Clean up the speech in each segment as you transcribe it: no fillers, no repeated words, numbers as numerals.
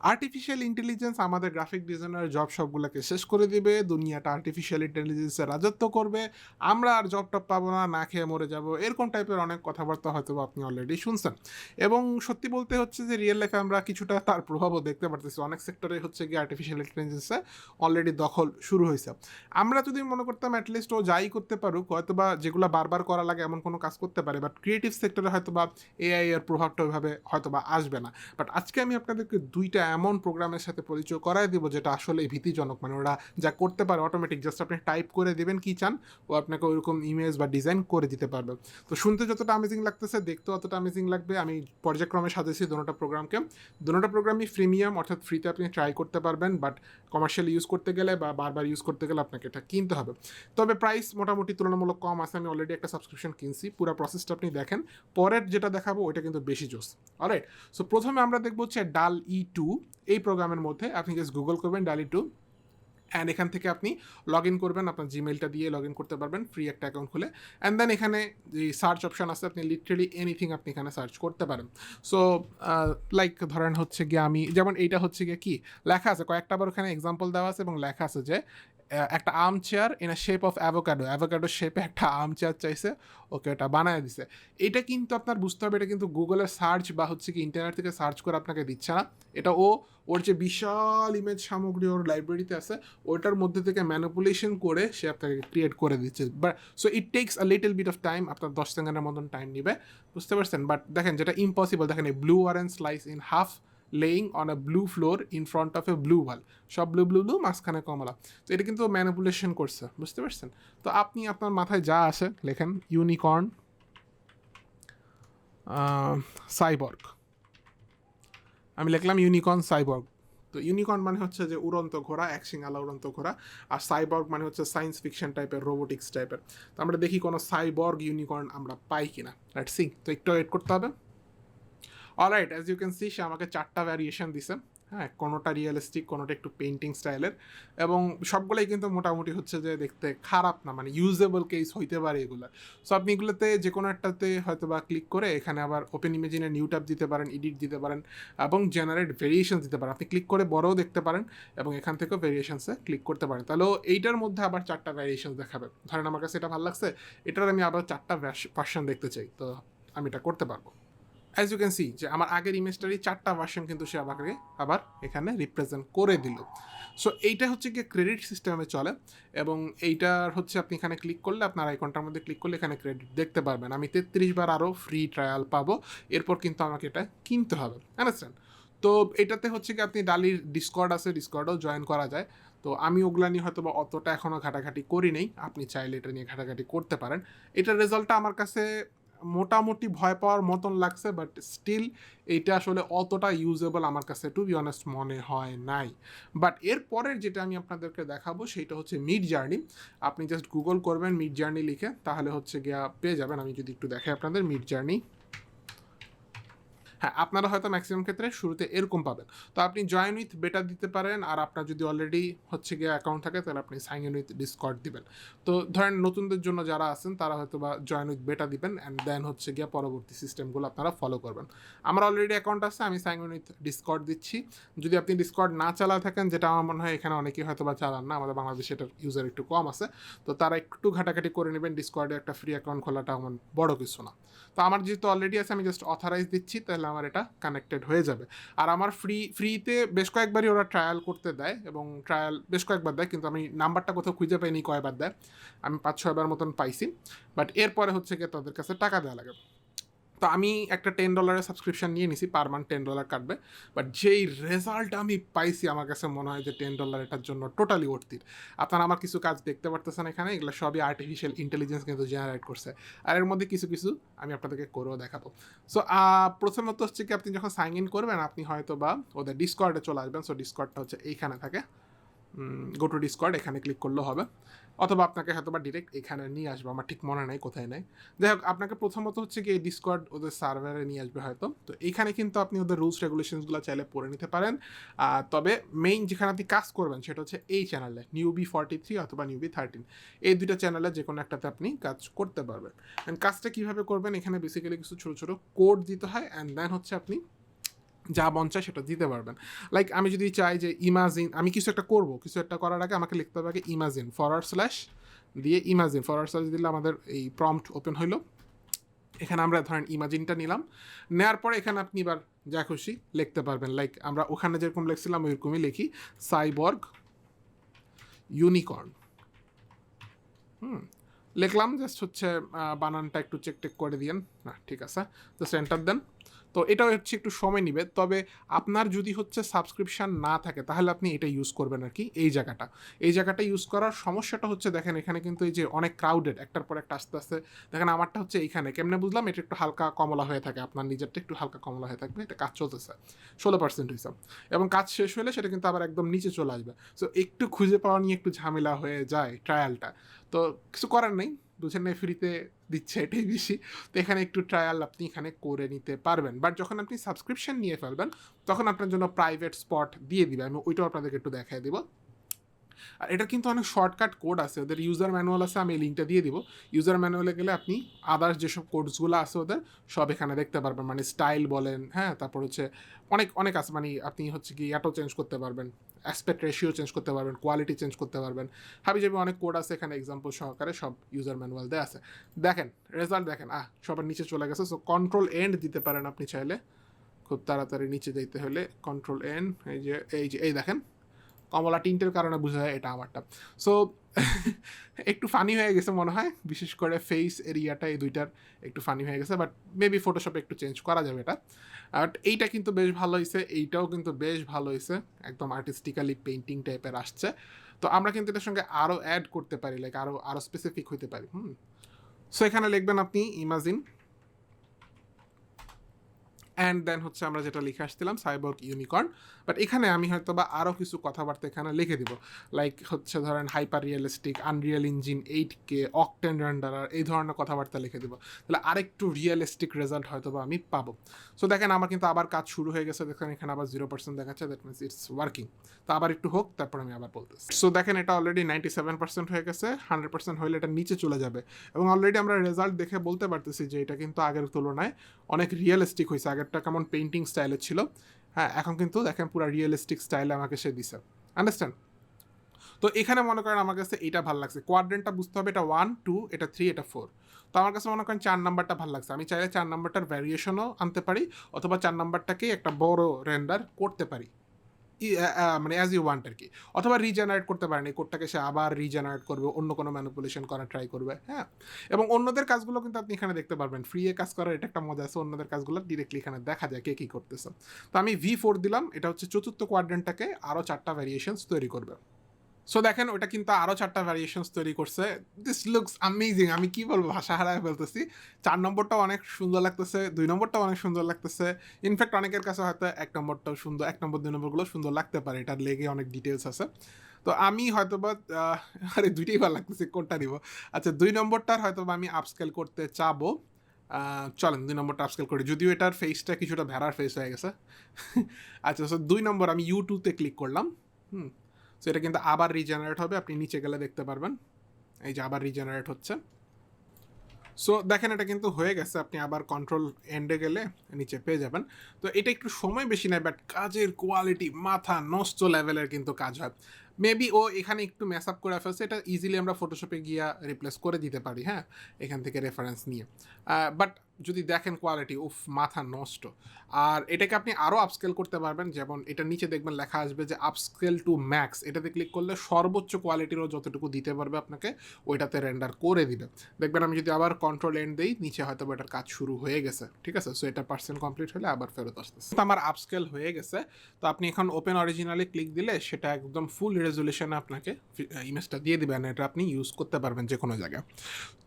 Artificial intelligence আমাদের graphic designer job সবগুলোকে শেষ করে দিবে, দুনিয়াটা আর্টিফিশিয়াল ইন্টেলিজেন্সের রাজত্ব করবে, আমরা আর জব টব পাবো না, না খেয়ে মরে যাব, এরকম টাইপের অনেক কথাবার্তা হয়তো আপনি অলরেডি শুনছেন। এবং সত্যি বলতে হচ্ছে যে রিয়েল লাইফে আমরা কিছুটা তার প্রভাবও দেখতে পারতেছি, অনেক সেক্টরে হচ্ছে গিয়ে আর্টিফিশিয়াল ইন্টেলিজেন্সে অলরেডি দখল শুরু হয়েছে। আমরা যদি মনে করতাম অ্যাটলিস্ট ও যাই করতে পারুক, হয়তো বা যেগুলো বারবার করা লাগে এমন কোনো কাজ করতে পারে, বাট ক্রিয়েটিভ সেক্টরে হয়তো বা এআই এর প্রভাবটা ওইভাবে হয়তো বা আসবে না। বাট আজকে আমি আপনাদেরকে দুইটা এমন প্রোগ্রামের সাথে পরিচয় করাই দিব যেটা আসলে ভীতিজনক, মানে ওরা যা করতে পারে অটোমেটিক, জাস্ট আপনি টাইপ করে দেবেন কি চান, ও আপনাকে ওইরকম ইমেজ বা ডিজাইন করে দিতে পারবে। তো শুনতে যতটা অ্যামেজিং লাগতেছে দেখতেও অতটা অ্যামেজিং লাগবে। আমি পর্যায়ক্রমে সাজেছি দুটোটা প্রোগ্রামকে। দুটোটা প্রোগ্রামই প্রিমিয়াম, অর্থাৎ ফ্রিতে আপনি ট্রাই করতে পারবেন, বাট কমার্শিয়াল ইউজ করতে গেলে বা বারবার ইউজ করতে গেলে আপনাকে এটা কিনতে হবে। তবে প্রাইস মোটামুটি তুলনামূলক কম আছে, আমি অলরেডি একটা সাবস্ক্রিপশন কিনছি, পুরো প্রসেসটা আপনি দেখেন। পরের যেটা দেখাবো ওইটা কিন্তু বেশি জোস। অলরাইট, সো প্রথমে আমরা দেখবো হচ্ছে ডাল E2। এই প্রোগ্রামের মধ্যে আপনি জাস্ট গুগল করবেন ডাল E2, অ্যান্ড এখান থেকে আপনি লগ ইন করবেন, আপনার জিমেলটা দিয়ে লগ ইন করতে পারবেন ফ্রি একটা অ্যাকাউন্ট খুলে। অ্যান্ড দেন এখানে যে সার্চ অপশন আছে, আপনি লিটারেলি এনিথিং আপনি এখানে সার্চ করতে পারেন। সো লাইক ধরেন হচ্ছে গিয়ে আমি যেমন এইটা হচ্ছে গিয়ে কি লেখা আছে, কয়েকটা আবার ওখানে এক্সাম্পল দেওয়া আছে এবং লেখা আছে যে একটা arm chair in a shape of avocado শেপে একটা আর্ম চেয়ার চাইছে, ওকে এটা বানায় দিছে। এটা কিন্তু আপনার বুঝতে হবে, এটা কিন্তু গুগলের সার্চ বা হচ্ছে কি ইন্টারনেট থেকে সার্চ করে আপনাকে দিচ্ছে না, এটা ওর যে বিশাল ইমেজ সামগ্রী ওর লাইব্রেরিতে আছে ওটার মধ্যে থেকে ম্যানিপুলেশন করে সে আপনাকে ক্রিয়েট করে দিচ্ছে। But so it takes a little bit of time, আপনার 10 সেকেন্ডের মতন টাইম নেবে, বুঝতে পারছেন। বাট দেখেন যেটা ইম্পসিবল, দেখেন এই blue orange slice in half laying on a blue floor in front of a blue wall, সব ব্লু ব্লু ব্লু, মাঝখানে কমলা। তো এটা কিন্তু ম্যানিপুলেশন করছে, বুঝতে পারছেন। তো আপনি আপনার মাথায় যা আসে লেখেন, ইউনিকর্ন সাইবর্গ, আমি লিখলাম ইউনিকর্ন সাইবর্গ। তো ইউনিকর্ন মানে হচ্ছে যে উড়ন্ত ঘোড়া, একশিঙালা উড়ন্ত ঘোড়া, আর সাইবর্গ মানে হচ্ছে সায়েন্স ফিকশন টাইপের, রোবোটিক্স টাইপের। তো আমরা দেখি কোনো সাইবর্গ ইউনিকর্ন আমরা পাই কিনা, লেটস সি। তো একটু ওয়েট করতে হবে। Alright, as you can see সে আমাকে 4টা ভ্যারিয়েশন দিছে। হ্যাঁ, কোনোটা রিয়েলিস্টিক, কোনোটা একটু পেন্টিং স্টাইলের, এবং সবগুলোই কিন্তু মোটামুটি হচ্ছে যে দেখতে খারাপ না, মানে ইউজেবল কেস হইতে পারে এগুলো। সো আপনি এগুলোতে যে কোনো একটাতে হয়তো বা ক্লিক করে এখানে আবার ওপেন ইমেজিনে নিউ ট্যাব দিতে পারেন, এডিট দিতে পারেন, এবং জেনারেট ভেরিয়েশন দিতে পারেন। আপনি ক্লিক করে বড়ও দেখতে পারেন এবং এখান থেকেও ভেরিয়েশনসে ক্লিক করতে পারেন। তাহলেও এইটার মধ্যে আবার 4টা ভ্যারিয়েশন দেখাবে। ধরেন আমার কাছে এটা ভালো লাগছে, এটার আমি আবার 4টা ভার্সন দেখতে চাই, তো আমি এটা করতে পারবো। অ্যাজ ইউ ক্যান সি যে আমার আগের ইমেজটারই 4টা ভার্সন কিন্তু সে আমাকে আবার এখানে রিপ্রেজেন্ট করে দিল। সো এইটা হচ্ছে গিয়ে ক্রেডিট সিস্টেমে চলে, এবং এইটার হচ্ছে আপনি এখানে ক্লিক করলে, আপনার আইকনটার মধ্যে ক্লিক করলে এখানে ক্রেডিট দেখতে পারবেন। আমি 33 বার আরও ফ্রি ট্রায়াল পাবো, এরপর কিন্তু আমাকে এটা কিনতে হবে, আন্ডারস্ট্যান্ড। তো এটাতে হচ্ছে কি আপনি ডালির ডিসকর্ড আছে, ডিসকর্ডও জয়েন করা যায়। তো আমি ওগুলা নিয়ে হয়তো বা অতটা এখনও ঘাটাঘাটি করি নেই, আপনি চাইলে এটা নিয়ে ঘাটাঘাটি করতে পারেন। এটার রেজাল্টটা আমার কাছে মোটামুটি ভয় পাওয়ার মতন লাগছে, বাট স্টিল এইটা আসলে অতটা ইউজেবল আমার কাছে টু বি অনেস্ট মনে হয় নাই। বাট এর পরের যেটা আমি আপনাদেরকে দেখাবো সেটা হচ্ছে মিড জার্নি। আপনি জাস্ট গুগল করবেন মিড জার্নি লিখে, তাহলে হচ্ছে গিয়া পেয়ে যাবেন। আমি যদি একটু দেখাই আপনাদের মিড জার্নি, হ্যাঁ, আপনারা হয়তো ম্যাক্সিমাম ক্ষেত্রে শুরুতে এরকম পাবেন। তো আপনি জয়েন উইথ বেটা দিতে পারেন, আর আপনার যদি অলরেডি হচ্ছে গিয়ে অ্যাকাউন্ট থাকে তাহলে আপনি সাইন ইন উইথ ডিসকর্ড দিবেন। তো ধরেন নতুনদের জন্য যারা আছেন তারা হয়তো বা জয়েন উইথ বেটা দিবেন, অ্যান্ড দেন হচ্ছে গিয়ে পরবর্তী সিস্টেমগুলো আপনারা ফলো করবেন। আমার অলরেডি অ্যাকাউন্ট আছে, আমি সাইন ইন উইথ ডিসকর্ড দিচ্ছি। যদি আপনি ডিসকর্ড না চালা থাকেন, যেটা আমার মনে হয় এখানে অনেকেই হয়তো বা চালান না, আমাদের বাংলাদেশে এটার ইউজার একটু কম আছে, তো তারা একটু ঘাটাঘাটি করে নেবেন। ডিসকর্ডে একটা ফ্রি অ্যাকাউন্ট খোলাটা আমার বড় কিছু না। তো আমার যেহেতু অলরেডি আছে, আমি জাস্ট অথরাইজ দিচ্ছি, তাহলে আমার এটা কানেক্টেড হয়ে যাবে। আর আমার ফ্রিতে বেশ কয়েকবারই ওরা ট্রায়াল করতে দেয়, এবং ট্রায়াল বেশ কয়েকবার দেয়, কিন্তু আমি নাম্বারটা কোথাও খুঁজে পাইনি কয়বার দেয়, আমি 5-6বার মতন পাইছি। বাট এরপরে হচ্ছে গিয়ে তাদের কাছে টাকা দেওয়া লাগে। তো আমি একটা $10 সাবস্ক্রিপশন নিয়ে নিছি, পার মান্থ $10 কাটবে। বাট যেই রেজাল্ট আমি পাইছি, আমার কাছে মনে হয় যে $10 এটার জন্য টোটালি অর্থিত। আপনারা আমার কিছু কাজ দেখতে পারতেছেন এখানে, এগুলো সবই আর্টিফিশিয়াল ইন্টেলিজেন্স কিন্তু জেনারেট করছে, আর এর মধ্যে কিছু কিছু আমি আপনাদেরকে করেও দেখাবো। সো প্রথমত হচ্ছে কি আপনি যখন সাইন ইন করবেন, আপনি হয়তো বা ওদের ডিসকর্ডে চলে আসবেন। সো ডিসকর্ডটা হচ্ছে এইখানে থাকে, গো টু ডিসকর্ড, এখানে ক্লিক করলেও হবে, অথবা আপনাকে হয়তো বা ডিরেক্ট এখানে নিয়ে আসবে, আমার ঠিক মনে নেই কোথায় নেই। যাই হোক, আপনাকে প্রথমত হচ্ছে কি এই ডিসকর্ড ওদের সার্ভারে নিয়ে আসবে হয়তো। তো এইখানে কিন্তু আপনি ওদের রুলস রেগুলেশনসগুলো চাইলে পড়ে নিতে পারেন। তবে মেইন যেখানে আপনি কাজ করবেন সেটা হচ্ছে এই চ্যানেলে, নিউবি 43 অথবা নিউবি 13, এই দুইটা চ্যানেলে যে কোনো একটাতে আপনি কাজ করতে পারবেন। অ্যান্ড কাজটা কীভাবে করবেন, এখানে বেসিক্যালি কিছু ছোটো ছোটো কোড দিতে হয়, অ্যান্ড দেন হচ্ছে আপনি যা মন চায় সেটা দিতে পারবেন। লাইক আমি যদি চাই যে ইমাজিন, আমি কিছু একটা করবো, কিছু একটা করার আগে আমাকে লিখতে হবে আগে ইমাজিন / দিয়ে ইমাজিন / দিলে আমাদের এই প্রম্পট ওপেন হইলো। এখানে আমরা ধরেন ইমাজিনটা নিলাম, নেওয়ার পরে এখানে আপনি এবার যা খুশি লিখতে পারবেন। লাইক আমরা ওখানে যেরকম লিখছিলাম ওইরকমই লিখি, সাইবর্গ ইউনিকর্ন। লিখলাম, জাস্ট হচ্ছে বানানটা একটু চেক টেক করে দিয়েন, না ঠিক আছে, জাস্ট এন্টার দেন। তো এটাও হচ্ছে একটু সময় নিবে, তবে আপনার যদি হচ্ছে সাবস্ক্রিপশান না থাকে তাহলে আপনি এটা ইউজ করবেন আর কি। এই জায়গাটা ইউজ করার সমস্যাটা হচ্ছে, দেখেন এখানে কিন্তু এই যে অনেক ক্রাউডেড, একটার পর একটা আস্তে আস্তে, দেখেন আমারটা হচ্ছে এইখানে কেমনে বুঝলাম, এটা একটু হালকা কমলা হয়ে থাকে, আপনার নিজেরটা একটু হালকা কমলা হয়ে থাকবে। এটা কাজ চলতেছে 16% হিসাব, এবং কাজ শেষ হলে সেটা কিন্তু আবার একদম নিচে চলে আসবে। সো একটু খুঁজে পাওয়া নিয়ে একটু ঝামেলা হয়ে যায় ট্রায়ালটা, তো কিছু করার নেই, বুঝেন না, ফ্রিতে দিচ্ছে এটাই বেশি। তো এখানে একটু ট্রায়াল আপনি এখানে করে নিতে পারবেন, বাট যখন আপনি সাবস্ক্রিপশন নিয়ে ফেলবেন তখন আপনার জন্য প্রাইভেট স্পট দিয়ে দিবে। আমি ওইটাও আপনাদেরকে একটু দেখাই দিব। আর এটা কিন্তু অনেক শর্টকাট কোড আছে, ওদের ইউজার ম্যানুয়াল আছে, আমি এই লিঙ্কটা দিয়ে দিব। ইউজার ম্যানুয়ালে গেলে আপনি আদার্স যেসব কোডসগুলো আছে ওদের সব এখানে দেখতে পারবেন, মানে স্টাইল বলেন, হ্যাঁ, তারপর হচ্ছে অনেক অনেক আছে, মানে আপনি হচ্ছে কি এটাও চেঞ্জ করতে পারবেন, অ্যাসপেক্ট রেশিও চেঞ্জ করতে পারবেন, কোয়ালিটি চেঞ্জ করতে পারবেন, হাবিজাবি অনেক কোড আছে এখানে, এক্সাম্পল সহকারে সব ইউজার ম্যানুয়াল দেওয়া আছে। দেখেন রেজাল্ট দেখেন, সবার নিচে চলে গেছে। সো কন্ট্রোল এন্ড দিতে পারেন আপনি চাইলে, খুব তাড়াতাড়ি নিচে যেতে হলে কন্ট্রোল এন, এই দেখেন কমলা টিন্টের কারণে বোঝা যায় এটা আমারটা। সো একটু ফানি হয়ে গেছে মনে হয়, বিশেষ করে ফেস এরিয়াটা এই দুইটার একটু ফানি হয়ে গেছে, বাট মেবি ফটোশপে একটু চেঞ্জ করা যাবে এটা। বাট এইটা কিন্তু বেশ ভালো হয়েছে, এইটাও কিন্তু বেশ ভালো হয়েছে, একদম আর্টিস্টিক্যালি পেইন্টিং টাইপের আসছে। তো আমরা কিন্তু এটার সঙ্গে আরও অ্যাড করতে পারি, লাইক আরও স্পেসিফিক হইতে পারি। সো এখানে লিখবেন আপনি ইমাজিন, অ্যান্ড দেন হচ্ছে আমরা যেটা লিখে আসছিলাম সাইবর্গ ইউনিকর্ন। বাট এখানে আমি হয়তো বা আরও কিছু কথাবার্তা এখানে লিখে দিব, লাইক হচ্ছে ধরেন hyper realistic, Unreal engine 8K, octane renderer, এই ধরনের কথাবার্তা লিখে দিব, তাহলে আরেকটু রিয়েলিস্টিক রেজাল্ট হয়তো বা আমি পাবো। সো দেখেন আমার কিন্তু আবার কাজ শুরু হয়ে গেছে, দেখেন এখানে আবার 0% দেখাচ্ছে, দ্যাট মিনস ইটস ওয়ার্কিং। তো আবার একটু হোক, তারপর আমি আবার বলতেছি। সো দেখেন এটা অলরেডি 97% হয়ে গেছে, 100% হলে এটা নিচে চলে যাবে, এবং অলরেডি আমরা রেজাল্ট দেখে বলতে পারতেছি যে এটা কিন্তু আগের তুলনায় অনেক রিয়েলিস্টিক হয়েছে। আগেরটা কেমন পেইন্টিং স্টাইলের ছিল, হ্যাঁ, এখন কিন্তু দেখেন পুরো রিয়েলিস্টিক স্টাইলে আমাকে সে দিছে, আন্ডারস্ট্যান্ড? তো এখানে মনে করেন আমার কাছে এইটা ভালো লাগছে, কোয়াড্রেন্টটা বুঝতে হবে, এটা 1, 2, এটা 3, এটা 4। তো আমার কাছে মনে করেন 4 নাম্বারটা ভালো লাগছে, আমি চাইলে 4 নাম্বারটার ভ্যারিয়েশনও আনতে পারি, অথবা 4 নাম্বারটাকেই একটা বড় রেন্ডার করতে পারি, মানে অ্যাজ ইউ ওয়ান্ট আর কি। অথবা রিজেনারেট করতে পারেন, এই কোডটাকে সে আবার রিজেনারেট করবে, অন্য কোনো ম্যানিপুলেশন করার ট্রাই করবে, হ্যাঁ। এবং অন্যদের কাজগুলো কিন্তু আপনি এখানে দেখতে পারবেন, ফ্রি এ কাজ করার এটা একটা মজা আছে, অন্যদের কাজগুলো ডিরেক্টলি এখানে দেখা যায় কে কী করতেছে। তো আমি V4 দিলাম, এটা হচ্ছে চতুর্থ কোয়াড্রেন্টটাকে আরও 4টা ভ্যারিয়েশনস তৈরি করবে। সো দেখেন ওটা কিন্তু আরও 4টা ভ্যারিয়েশনস তৈরি করছে, দিস লুকস অ্যামেজিং, আমি কি বলবো, ভাষা হারায় ফেলতেছি। 4 নম্বরটাও অনেক সুন্দর লাগতেছে, 2 নম্বরটাও অনেক সুন্দর লাগতেছে, ইনফ্যাক্ট অনেকের কাছে হয়তো 1 নম্বরটাও সুন্দর, 1 নম্বর 2 নম্বরগুলো সুন্দর লাগতে পারে, এটার লেগে অনেক ডিটেলস আছে। তো আমি হয়তো বা আরে দুইটাই ভালো লাগতেছে, কোনটা দিব? আচ্ছা 2 নম্বরটার হয়তো বা আমি আপস্কেল করতে চাবো, চলেন 2 নম্বরটা আপস্কেল করি, যদিও এটার ফেসটা কিছুটা ভেড়ার ফেস হয়ে গেছে। আচ্ছা, সো 2 নম্বর আমি U2-তে ক্লিক করলাম। সো এটা কিন্তু আবার রিজেনারেট হবে, আপনি নিচে গেলে দেখতে পারবেন, এই যে আবার রিজেনারেট হচ্ছে। সো দেখেন এটা কিন্তু হয়ে গেছে, আপনি আবার কন্ট্রোল এন্ডে গেলে নিচে পেয়ে যাবেন। তো এটা একটু সময় বেশি নেয়, বাট কাজের কোয়ালিটি মাথা নষ্ট লেভেলের কিন্তু কাজ হয়। মেবি ও এখানে একটু মেস আপ করে ফেলছে, এটা ইজিলি আমরা ফটোশপে গিয়া রিপ্লেস করে দিতে পারি, হ্যাঁ, এখান থেকে রেফারেন্স নিয়ে। বাট যদি দেখেন কোয়ালিটি, উফ, মাথা নষ্ট। আর এটাকে আপনি আরও আপস্কেল করতে পারবেন, যেমন এটা নিচে দেখবেন লেখা আসবে যে আপস্কেল টু ম্যাক্স, এটাতে ক্লিক করলে সর্বোচ্চ কোয়ালিটিরও যতটুকু দিতে পারবে আপনাকে ওইটাতে রেন্ডার করে দিবে। দেখবেন আমি যদি আবার কন্ট্রোল এন্ড দিই, নিচে হয়তো এটার কাজ শুরু হয়ে গেছে, ঠিক আছে। সো এটা পার্সেন্ট কমপ্লিট হলে আবার ফেরত আসতেছে, তো আমার আপস্কেল হয়ে গেছে। তো আপনি এখন ওপেন অরিজিনালে ক্লিক দিলে সেটা একদম ফুল রেজলিউশনে আপনাকে ইমেজটা দিয়ে দিবেন, এটা আপনি ইউজ করতে পারবেন যে কোনো জায়গায়।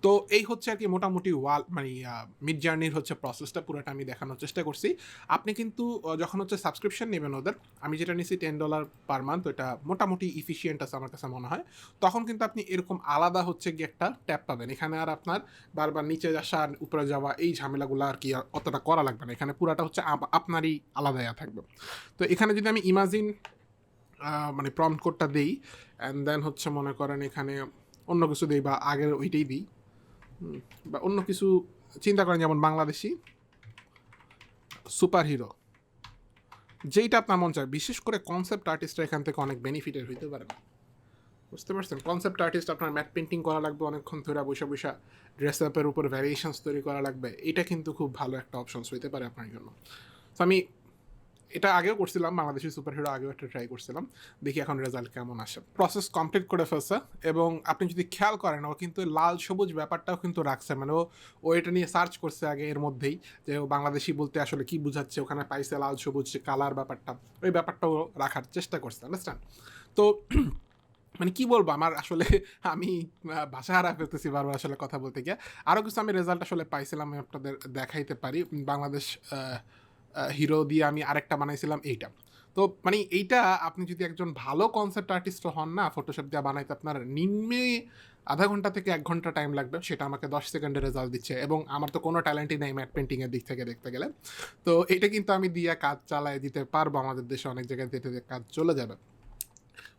তো এই হচ্ছে আর কি মোটামুটি মানে মিড জার্নির হচ্ছে প্রসেসটা পুরোটা আমি দেখানোর চেষ্টা করছি। আপনি কিন্তু যখন হচ্ছে সাবস্ক্রিপশন নেবেন ওদের, আমি যেটা নিছি $10 পার মান্থ, ওটা মোটামুটি ইফিসিয়েন্ট আছে আমার কাছে মনে হয়। তখন কিন্তু আপনি এরকম আলাদা হচ্ছে গিয়ে একটা ট্যাব পাবেন, এখানে আর আপনার বারবার নিচে আসা উপরে যাওয়া এই ঝামেলাগুলো আর কি অতটা করা লাগবে না, এখানে পুরাটা হচ্ছে আপনারই আলাদা থাকবে। তো এখানে যদি আমি ইমাজিন মানে প্রম্পট কোডটা দিই, অ্যান্ড দেন হচ্ছে মনে করেন এখানে অন্য কিছু দিই, বা আগের ওইটাই দিই, বা অন্য কিছু চিন্তা করেন, যেমন বাংলাদেশি সুপার হিরো, যেইটা আপনার মন চায়, বিশেষ করে কনসেপ্ট আর্টিস্টরা এখান থেকে অনেক বেনিফিটের হইতে পারে না, বুঝতে পারছেন? কনসেপ্ট আর্টিস্ট আপনার ম্যাট পেন্টিং করা লাগবে অনেকক্ষণ ধরে বসে বসে, ড্রেস আপের উপর ভ্যারিয়েশনস তৈরি করা লাগবে, এটা কিন্তু খুব ভালো একটা অপশনস হইতে পারে আপনার জন্য। তো আমি এটা আগেও করছিলাম, বাংলাদেশি সুপার হিরো আগেও একটা ট্রাই করছিলাম, দেখি এখন রেজাল্ট কেমন আসে। প্রসেস কমপ্লিট করে ফেলছে, এবং আপনি যদি খেয়াল করেন ও কিন্তু লাল সবুজ ব্যাপারটাও কিন্তু রাখছে, মানে ও এটা নিয়ে সার্চ করছে আগে এর মধ্যেই, যে ও বাংলাদেশি বলতে আসলে কি বুঝাচ্ছে, ওখানে পাইছে লাল সবুজ কালার ব্যাপারটা, ওই ব্যাপারটাও রাখার চেষ্টা করছে, আন্ডারস্ট্যান্ড? তো মানে কি বলবো, আমার আসলে আমি ভাষা হারা ফেলতেছি বারবার আসলে কথা বলতে গিয়ে। আরও কিছু আমি রেজাল্ট আসলে পাইছিলাম, আমি আপনাদের দেখাইতে পারি। বাংলাদেশ হিরো দিয়ে আমি আরেকটা বানাইছিলাম এইটা। তো মানে এইটা আপনি যদি একজন ভালো কনসেপ্ট আর্টিস্ট হন না, ফটোশপ দিয়ে বানাইতে আপনার নিম্নে আধা ঘন্টা থেকে 1 ঘন্টা টাইম লাগবে, সেটা আমাকে 10 সেকেন্ডে রেজাল্ট দিচ্ছে, এবং আমার তো কোনো ট্যালেন্টই নেই ম্যাট পেন্টিংয়ের দিক থেকে দেখতে গেলে। তো এটা কিন্তু আমি দিয়ে কাজ চালায় দিতে পারবো, আমাদের দেশে অনেক জায়গায় দিতে কাজ চলে যাবে,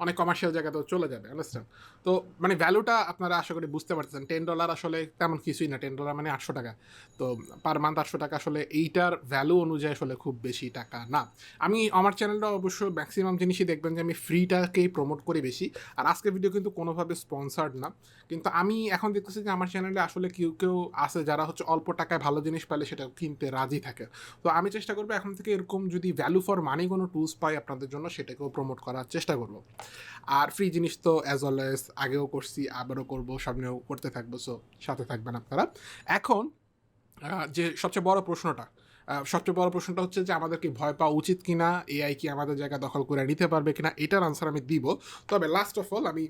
অনেক কমার্শিয়াল জায়গাতেও চলে যাবে, আন্ডারস্ট্যান্ড? তো মানে ভ্যালুটা আপনারা আশা করি বুঝতে পারছেন। $10 আসলে তেমন কিছুই না, $10 মানে 800 টাকা। তো পার মান্থ 800 টাকা আসলে এইটার ভ্যালু অনুযায়ী আসলে খুব বেশি টাকা না। আমি আমার চ্যানেলটা অবশ্য ম্যাক্সিমাম জিনিসই দেখবেন যে আমি ফ্রিটাকেই প্রমোট করি বেশি, আর আজকের ভিডিও কিন্তু কোনোভাবে স্পন্সার্ড না। কিন্তু আমি এখন দেখতেছি যে আমার চ্যানেলে আসলে কেউ কেউ আছে যারা হচ্ছে অল্প টাকায় ভালো জিনিস পেলে সেটা কিনতে রাজি থাকে। তো আমি চেষ্টা করবো এখন থেকে এরকম যদি ভ্যালু ফর মানি কোনো টুলস পাই আপনাদের জন্য, সেটাকেও প্রমোট করার চেষ্টা করবো। আর ফ্রি জিনিস তো অ্যাজ অলওয়েজ আগেও করছি, আবারও করবো, সামনেও করতে থাকবো, সো সাথে থাকবেন আপনারা। এখন যে সবচেয়ে বড় প্রশ্নটা হচ্ছে যে আমাদের কি ভয় পাওয়া উচিত কিনা, এআই কি আমাদের জায়গা দখল করে নিতে পারবে কিনা, এটার আনসার আমি দিব। তবে লাস্ট অফ অল আমি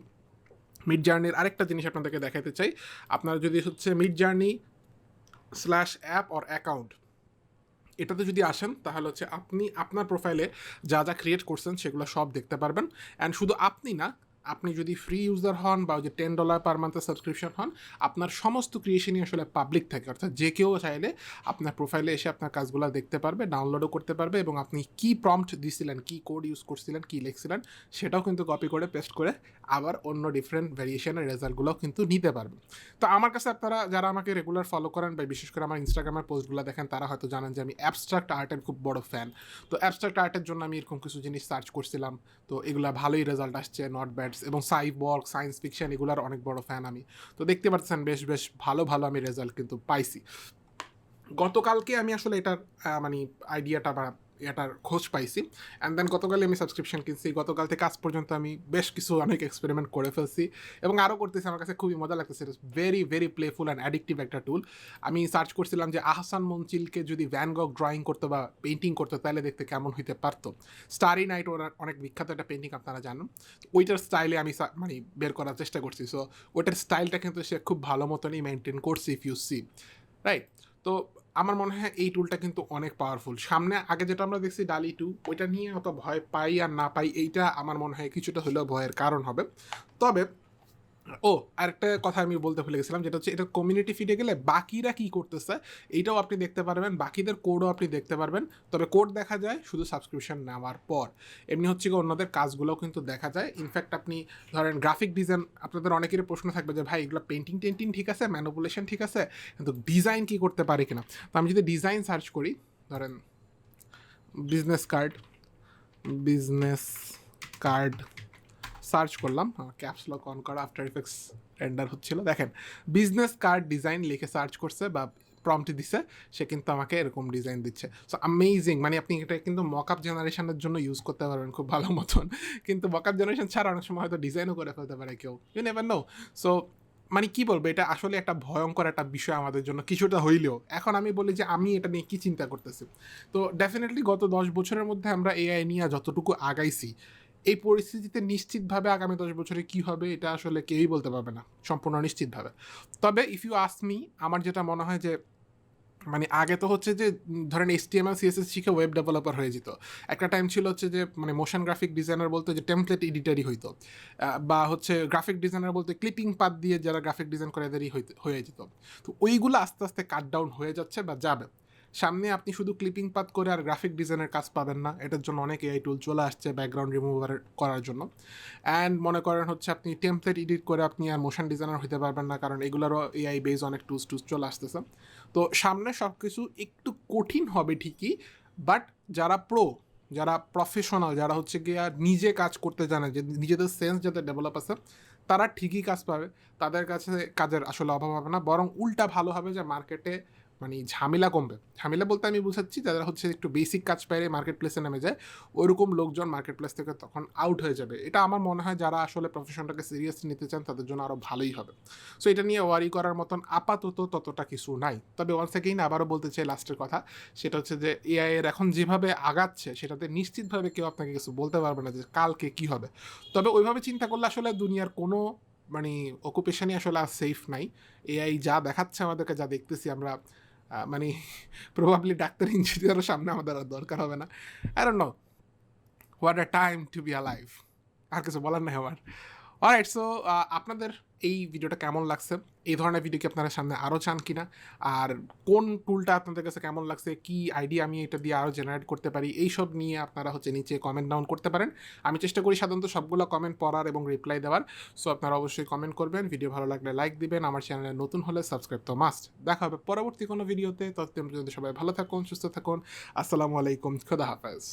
মিড জার্নির আরেকটা জিনিস আপনাদেরকে দেখাতে চাই। আপনারা যদি হচ্ছে mid journey /app or account এটাতে যদি আসেন, তাহলে হচ্ছে আপনি আপনার প্রোফাইলে যা যা ক্রিয়েট করছেন সেগুলো সব দেখতে পারবেন। অ্যান্ড শুধু আপনি না, আপনি যদি ফ্রি ইউজার হন বা যে $10 পার মান্থের সাবস্ক্রিপশন হন, আপনার সমস্ত ক্রিয়েশনই আসলে পাবলিক থাকে, অর্থাৎ যে কেউ চাইলে আপনার প্রোফাইলে এসে আপনার কাজগুলো দেখতে পারবে, ডাউনলোডও করতে পারবে, এবং আপনি কী প্রম্পট দিছিলেন, কী কোড ইউজ করছিলেন, কী লিখছিলেন, সেটাও কিন্তু কপি করে পেস্ট করে আবার অন্য ডিফারেন্ট ভ্যারিয়েশনের রেজাল্টগুলোও কিন্তু নিতে পারবেন। তো আমার কাছে আপনারা যারা আমাকে রেগুলার ফলো করেন বা বিশেষ করে আমার ইনস্টাগ্রামের পোস্টগুলো দেখেন, তারা হয়তো জানেন যে আমি অ্যাবস্ট্রাক্ট আর্টের খুব বড় ফ্যান। তো অ্যাবস্ট্রাক্ট আর্টের জন্য আমি এরকম কিছু জিনিস সার্চ করছিলাম, তো এগুলো ভালোই রেজাল্ট আসছে, নট ব্যাডস, এবং সাইবর্গ, সায়েন্স ফিকশন, এগুলোর অনেক বড় ফ্যান আমি। তো দেখতে পাচ্ছেন বেশ বেশ ভালো ভালো আমি রেজাল্ট কিন্তু পাইছি। গতকালকে আমি আসলে এটার মানে আইডিয়াটা বা এটার খোঁজ পাইছি, অ্যান্ড দেন গতকালই আমি সাবস্ক্রিপশন কিনছি। গতকাল থেকে আজ পর্যন্ত আমি বেশ কিছু অনেক এক্সপেরিমেন্ট করে ফেলছি, এবং আরও করতেছি। আমার কাছে খুবই মজা লাগতেছে, very very playful and addictive একটা টুল। আমি সার্চ করছিলাম যে আহসান মঞ্চিলকে যদি ভ্যান গগ ড্রয়িং করতো বা পেন্টিং করতো, তাহলে দেখতে কেমন হইতে পারতো। স্টারি নাইট ওর অনেক বিখ্যাত একটা পেন্টিং, আপনারা জানেন। ওইটার স্টাইলে আমি মানে বের করার চেষ্টা করছি। সো ওইটার স্টাইলটা কিন্তু সে খুব ভালো মতনই মেনটেন করছে, ইফ ইউ সি, রাইট? তো আমার মনে হয় এই টুলটা কিন্তু অনেক পাওয়ারফুল। সামনে আগে যেটা আমরা দেখছি ডালি 2, ওইটা নিয়ে অত ভয় পাই আর না পাই, এইটা আমার মনে হয় কিছুটা হলেও ভয়ের কারণ হবে। তবে আরেকটা কথা আমি বলতে ভুলে গেছিলাম, যেটা হচ্ছে এটা কমিউনিটি ফিডে গেলে বাকিরা কি করতেছে এইটাও আপনি দেখতে পারবেন, বাকিদের কোডও আপনি দেখতে পারবেন। তবে কোড দেখা যায় শুধু সাবস্ক্রিপশন নেওয়ার পর। এমনি হচ্ছে কি অন্যদের কাজগুলোও কিন্তু দেখা যায়। ইনফ্যাক্ট আপনি ধরেন গ্রাফিক ডিজাইন, আপনাদের অনেকেরই প্রশ্ন থাকবে যে ভাই এগুলো পেন্টিং টেন্টিং ঠিক আছে, ম্যানুপুলেশন ঠিক আছে, কিন্তু ডিজাইন কি করতে পারে কিনা। তো আমি যদি ডিজাইন সার্চ করি, ধরেন বিজনেস কার্ড সার্চ করলাম, ক্যাপস লক অন করা, আফটার ইফেক্টস রেন্ডার হচ্ছিল, দেখেন বিজনেস কার্ড ডিজাইন লিখে সার্চ করছে বা প্রম্পট দিছে, সে কিন্তু আমাকে এরকম ডিজাইন দিচ্ছে। সো অ্যামেজিং, মানে আপনি এটা কিন্তু মকআপ জেনারেশনের জন্য ইউজ করতে পারবেন খুব ভালো মতন, কিন্তু মকআপ জেনারেশন ছাড়া অনেক সময় হয়তো ডিজাইনও করে ফেলতে পারে কেউ, ইউ নেভার নো। সো মানে কি বলবো, এটা আসলে একটা ভয়ঙ্কর একটা বিষয় আমাদের জন্য কিছুটা হইলেও। এখন আমি বলি যে আমি এটা নিয়ে কী চিন্তা করতেছি। তো ডেফিনেটলি গত 10 বছরের মধ্যে আমরা এআই নিয়ে যতটুকু আগাইছি, এই পরিস্থিতিতে নিশ্চিতভাবে আগামী 10 বছরে কী হবে এটা আসলে কেউই বলতে পারবে না সম্পূর্ণ নিশ্চিতভাবে। তবে ইফ ইউ আস্ক মি, আমার যেটা মনে হয় যে মানে আগে তো হচ্ছে যে ধরেন HTML CSS শিখে ওয়েব ডেভেলপার হয়ে যেত। একটা টাইম ছিল হচ্ছে যে মানে মোশন গ্রাফিক ডিজাইনার বলতে যে টেমপ্লেট এডিটারই হইতো, বা হচ্ছে গ্রাফিক ডিজাইনার বলতে ক্লিপিং পাত দিয়ে যারা গ্রাফিক ডিজাইন করে এদেরই হয়ে যেত। তো ওইগুলো আস্তে আস্তে কাট ডাউন হয়ে যাচ্ছে বা যাবে। সামনে আপনি শুধু ক্লিপিং পাত করে আর গ্রাফিক ডিজাইনের কাজ পাবেন না, এটার জন্য অনেক এআই টুল চলে আসছে ব্যাকগ্রাউন্ড রিমুভার করার জন্য। অ্যান্ড মনে করেন হচ্ছে আপনি টেমপ্লেট এডিট করে আপনি আর মোশন ডিজাইনার হতে পারবেন না, কারণ এগুলোরও এআই বেস অনেক টুলস চলে আসতেছে। তো সামনে সব কিছু একটু কঠিন হবে ঠিকই, বাট যারা যারা প্রফেশনাল, যারা হচ্ছে গিয়ে নিজে কাজ করতে জানে, যে নিজেদের সেন্স যাদের ডেভেলপ আছে, তারা ঠিকই কাজ পাবে। তাদের কাছে কাজের আসলে অভাব হবে না, বরং উল্টা ভালো হবে যে মার্কেটে মানে ঝামেলা কমবে। ঝামেলা বলতে আমি বুঝাচ্ছি যারা হচ্ছে একটু বেসিক কাজ পাইলে মার্কেট প্লেসে নেমে যায়, ওইরকম লোকজন মার্কেট প্লেস থেকে তখন আউট হয়ে যাবে। এটা আমার মনে হয় যারা আসলে প্রফেশনটাকে সিরিয়াসলি নিতে চান তাদের জন্য আরও ভালোই হবে। সো এটা নিয়ে ওয়ারি করার মতন আপাতত ততটা কিছু নাই। তবে ওয়ান সেকেন্ড আবারও বলতে চাই লাস্টের কথা, সেটা হচ্ছে যে এআই এর এখন যেভাবে আগাচ্ছে সেটাতে নিশ্চিতভাবে কেউ আপনাকে কিছু বলতে পারবে না যে কালকে কি হবে। তবে ওইভাবে চিন্তা করলে আসলে দুনিয়ার কোনো মানে অকুপেশনই আসলে আর সেফ নাই। এআই যা দেখাচ্ছে আমাদেরকে, যা দেখতেছি আমরা, মানে প্রবাবলি ডাক্তার ইঞ্জিনিয়ারের সামনে আমাদের আর দরকার হবে না। I don't know, what a time to be alive. আর কিছু বলার নাই আমার। অলরাইট, সো আপনাদের এই ভিডিওটা কেমন লাগছে? এই ধরনের ভিডিও কি আপনারা সামনে আরও চান কিনা? আর কোন টুলটা আপনাদের কাছে কেমন লাগছে? কি আইডিয়া আমি এটা দিয়ে আরও জেনারেট করতে পারি? এইসব নিয়ে আপনারা হচ্ছে নিচে কমেন্ট ডাউন করতে পারেন। আমি চেষ্টা করি সাধারণত সবগুলো কমেন্ট পড়ার এবং রিপ্লাই দেওয়ার। সো আপনারা অবশ্যই কমেন্ট করবেন, ভিডিও ভালো লাগলে লাইক দিবেন, আমার চ্যানেলে নতুন হলে সাবস্ক্রাইব তো মাস্ট। দেখা হবে পরবর্তী কোনো ভিডিওতে। ততদিন পর্যন্ত সবাই ভালো থাকুন, সুস্থ থাকুন। আসসালামু আলাইকুম, খোদা হাফেজ।